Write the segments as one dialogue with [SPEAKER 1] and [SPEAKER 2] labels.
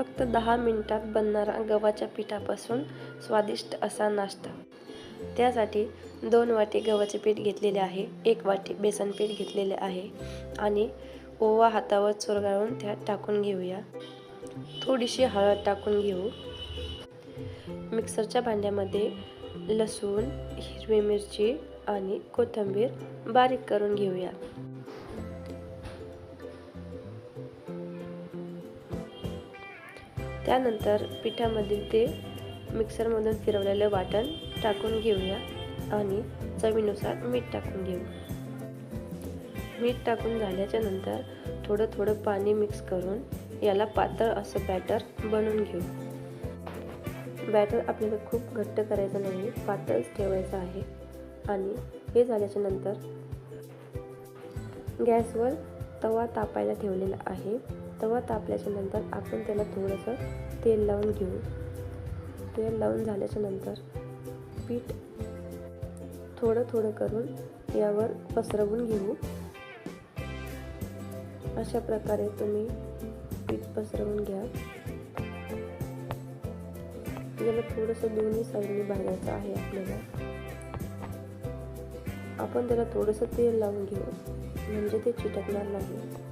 [SPEAKER 1] फक्त 10 मिनिटात बनणारा गव्हाच्या पिठापासून स्वादिष्ट असा नाश्ता। त्यासाठी 2 वाटी गव्हाचे पीठ घेतलेले आहे, 1 वाटी बेसन पीठ घेतलेले आहे आणि ओवा हातावर चुरगाळून त्यात टाकून घेऊया। थोडीशी हळद टाकून घेऊ। मिक्सरच्या भांड्यामध्ये लसूण, हिरवी मिरची आणि कोथिंबीर बारीक करून घेऊया। त्यानंतर पिठामध्ये ते मिक्सरमधून फिरवलेले वाटण टाकून घेऊया आणि चवीनुसार मीठ टाकून घेऊ। मीठ टाकून झाल्याच्या नंतर थोडं थोडं पाणी मिक्स करून याला पातळ असं बॅटर बनवून घेऊ। बॅटर आपल्याला खूप घट्ट करायचं नाही, पातळच ठेवायचं आहे। आणि हे झाल्याच्या नंतर गॅसवर तवा तापायला ठेवलेला आहे। तवा तापल्याच्या नंतर आपण त्याला थोडंसं तेल लावून घेऊ। तेल लावून झाल्याच्या नंतर पीठ थोडं थोडं करून यावर पसरवून घेऊ। अशा प्रकारे तुम्ही पीठ पसरवून घ्या। याला थोडंसं दोन्ही साईडनी भाजायचं आहे आपल्याला। आपण त्याला थोडंसं तेल लावून घेऊ म्हणजे ते चिटकणार नाही।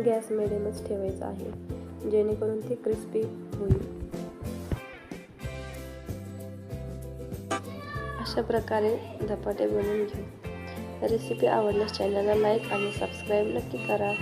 [SPEAKER 1] गॅस मिडियमच ठेवायचा आहे जेणेकरून ते क्रिस्पी होईल। अशा प्रकारे धपाटे बनवून घेऊ। रेसिपी आवडल्यास चॅनलला लाईक आणि सबस्क्राईब नक्की करा।